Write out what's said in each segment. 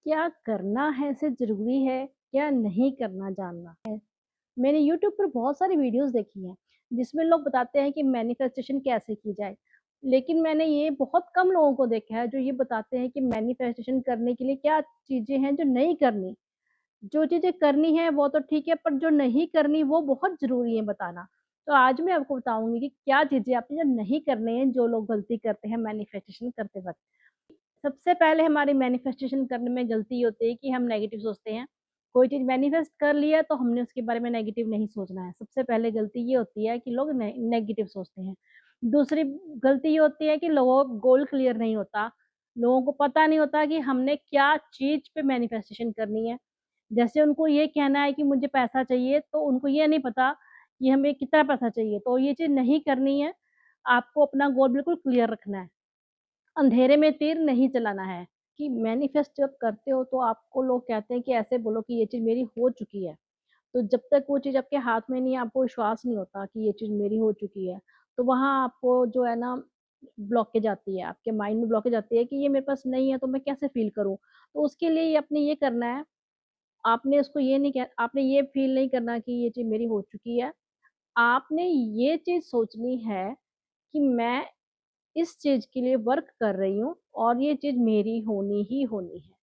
क्या करना है से ज़रूरी है, क्या नहीं करना जानना है। मैंने यूट्यूब पर बहुत सारी वीडियोज़ देखी हैं, जिसमें लोग बताते हैं कि मैनिफेस्टेशन कैसे की जाए। लेकिन मैंने ये बहुत कम लोगों को देखा है जो ये बताते हैं कि मैनिफेस्टेशन करने के लिए क्या चीज़ें हैं जो नहीं करनी। जो चीज़ें करनी है वो तो ठीक है, पर जो नहीं करनी वो बहुत ज़रूरी है बताना। तो आज मैं आपको बताऊँगी कि क्या चीज़ें आपने जो नहीं करनी है, जो लोग गलती करते हैं मैनिफेस्टेशन करते वक़्त। सबसे पहले हमारी मैनिफेस्टेशन करने में गलती ये होती है कि हम नेगेटिव सोचते हैं। कोई चीज़ मैनिफेस्ट कर लिया तो हमने उसके बारे में नेगेटिव नहीं सोचना है। सबसे पहले गलती ये होती है कि लोग नेगेटिव सोचते हैं। दूसरी गलती ये होती है कि लोगों का गोल क्लियर नहीं होता। लोगों को पता नहीं होता कि हमने क्या चीज़ पे मैनिफेस्टेशन करनी है। जैसे उनको ये कहना है कि मुझे पैसा चाहिए, तो उनको ये नहीं पता कि हमें कितना पैसा चाहिए। तो ये चीज़ नहीं करनी है। आपको अपना गोल बिल्कुल क्लियर रखना है। अंधेरे में तीर नहीं चलाना है, कि मैनिफेस्ट जब करते हो तो आपको लोग कहते हैं कि ऐसे बोलो कि ये चीज़ मेरी हो चुकी है। तो जब तक वो चीज़ आपके हाथ में नहीं है, आपको विश्वास नहीं होता कि ये चीज़ मेरी हो चुकी है। तो वहाँ आपको जो है ना ब्लॉकेज आती है, आपके माइंड में ब्लॉकेज आती है कि ये मेरे पास नहीं है तो मैं कैसे फ़ील करूँ? तो उसके लिए आपने ये करना है, आपने उसको ये नहीं कह आपने ये फ़ील नहीं करना कि ये चीज़ मेरी हो चुकी है। आपने ये चीज़ सोचनी है कि मैं इस चीज़ के लिए वर्क कर रही हूँ और ये चीज़ मेरी होनी ही होनी है।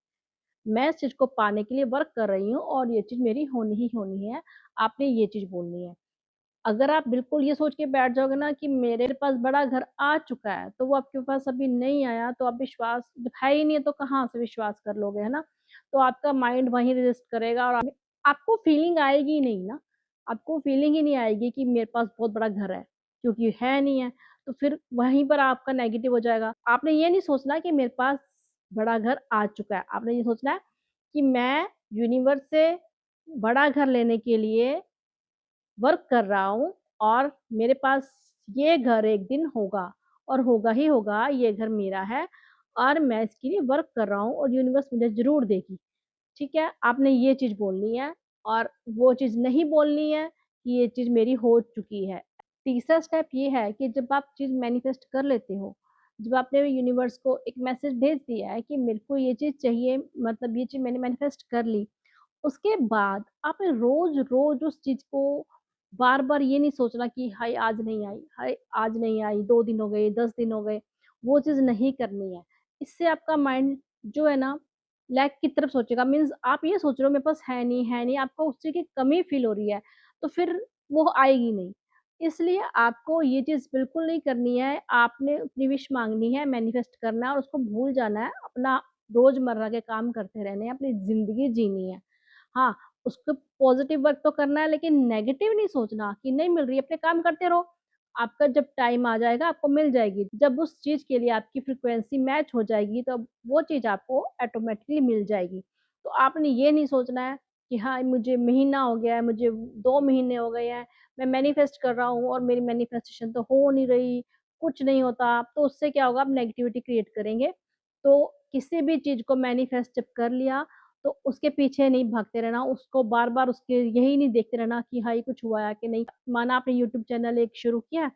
मैं इस चीज़ को पाने के लिए वर्क कर रही हूँ और ये चीज़ मेरी होनी ही होनी है। आपने ये चीज़ बोलनी है। अगर आप बिल्कुल ये सोच के बैठ जाओगे ना कि मेरे पास बड़ा घर आ चुका है, तो वो आपके पास अभी नहीं आया, तो आप विश्वास जब है ही नहीं है तो कहाँ से विश्वास कर लोगे, है ना? तो आपका माइंड वहीं रेज़िस्ट करेगा और आपको फीलिंग आएगी ही नहीं ना। आपको फीलिंग ही नहीं आएगी कि मेरे पास बहुत बड़ा घर है, क्योंकि है नहीं है, तो फिर वहीं पर आपका नेगेटिव हो जाएगा। आपने ये नहीं सोचना कि मेरे पास बड़ा घर आ चुका है, आपने ये सोचना है कि मैं यूनिवर्स से बड़ा घर लेने के लिए वर्क कर रहा हूँ और मेरे पास ये घर एक दिन होगा और होगा ही होगा, ये घर मेरा है और मैं इसके लिए वर्क कर रहा हूँ और यूनिवर्स मुझे ज़रूर देगी, ठीक है? आपने ये चीज़ बोलनी है और वो चीज़ नहीं बोलनी है कि ये चीज़ मेरी हो चुकी है। तीसरा स्टेप ये है कि जब आप चीज़ मैनिफेस्ट कर लेते हो, जब आपने यूनिवर्स को एक मैसेज भेज दिया है कि मेरे को ये चीज़ चाहिए, मतलब ये चीज़ मैंने मैनिफेस्ट कर ली, उसके बाद आपने रोज़-रोज़ उस चीज़ को बार-बार ये नहीं सोचना कि हाय आज नहीं आई, हाय आज नहीं आई, 2 दिन हो गए, 10 दिन हो गए, वो चीज़ नहीं करनी है। इससे आपका माइंड जो है ना लैक की तरफ सोचेगा, मीन्स आप ये सोच रहे हो मेरे पास है नहीं, आपको उस चीज़ की कमी फ़ील हो रही है, तो फिर वो आएगी नहीं। इसलिए आपको ये चीज़ बिल्कुल नहीं करनी है, आपने अपनी विश माँगनी है, मैनिफेस्ट करना है और उसको भूल जाना है, अपना रोज़मर्रा के काम करते रहने हैं, अपनी ज़िंदगी जीनी है। हाँ, उसको पॉज़िटिव वर्क तो करना है लेकिन नेगेटिव नहीं सोचना कि नहीं मिल रही है, अपने काम करते रहो। आपका जब टाइम आ जाएगा आपको मिल जाएगी। जब उस चीज़ के लिए आपकी फ्रीक्वेंसी मैच हो जाएगी तो वो चीज़ आपको ऑटोमैटिकली मिल जाएगी। तो आपने ये नहीं सोचना है कि हाँ, मुझे महीना हो गया है, मुझे 2 महीने हो गए हैं, मैं मैनिफेस्ट कर रहा हूँ और मेरी मैनिफेस्टेशन तो हो नहीं रही, कुछ नहीं होता। तो उससे क्या होगा, आप नेगेटिविटी क्रिएट करेंगे। तो किसी भी चीज़ को मैनिफेस्ट जब कर लिया तो उसके पीछे नहीं भागते रहना, उसको बार-बार उसके यही नहीं देखते रहना कि हाँ, ये कुछ हुआ है कि नहीं। माना आपने यूट्यूब चैनल एक शुरू किया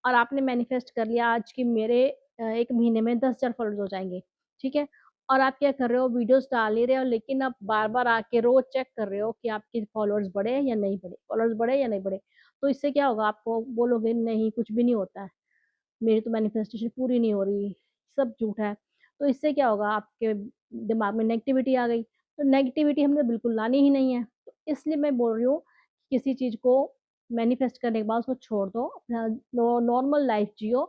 और आपने मैनिफेस्ट कर लिया आज कि मेरे 1 महीने में 10,000 फॉलोअर्स हो जाएँगे, ठीक है? और आप क्या कर रहे हो, वीडियोज़ डाल ही रहे हो लेकिन आप बार-बार आके रोज़ चेक कर रहे हो कि आपके फॉलोअर्स बढ़े या नहीं बढ़े, फॉलोअर्स बढ़े या नहीं बढ़े। तो इससे क्या होगा, आपको बोलोगे नहीं कुछ भी नहीं होता है। मेरी तो मैनिफेस्टेशन पूरी नहीं हो रही, सब झूठ है। तो इससे क्या होगा, आपके दिमाग में नेगेटिविटी आ गई, तो नेगेटिविटी हमने बिल्कुल लानी ही नहीं है। तो इसलिए मैं बोल रही हूँ, किसी चीज़ को मैनिफेस्ट करने के बाद उसको छोड़ दो, अपना नॉर्मल लाइफ़ जियो।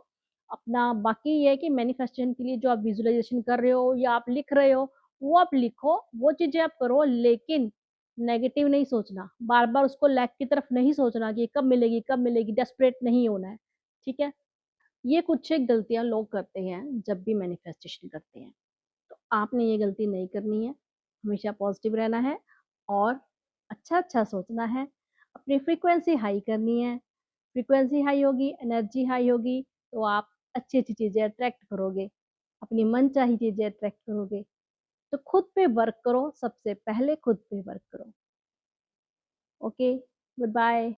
अपना बाकी ये है कि मैनिफेस्टेशन के लिए जो आप विज़ुअलाइज़ेशन कर रहे हो या आप लिख रहे हो, वो आप लिखो, वो चीज़ें आप करो लेकिन नेगेटिव नहीं सोचना। बार-बार उसको लैक की तरफ नहीं सोचना कि कब मिलेगी, डेस्परेट नहीं होना है। ठीक है? ये कुछ एक गलतियाँ लोग करते हैं जब भी मैनिफेस्टेशन करते हैं। तो आपने ये गलती नहीं करनी है, हमेशा पॉज़िटिव रहना है और अच्छा-अच्छा सोचना है, अपनी फ्रीक्वेंसी हाई करनी है। फ्रीक्वेंसी हाई होगी, एनर्जी हाई होगी, तो आप अच्छी-अच्छी चीज़ें अट्रैक्ट करोगे, अपनी मनचाही चीज़ें अट्रैक्ट करोगे। तो खुद पे वर्क करो, सबसे पहले खुद पे वर्क करो। Okay, good bye.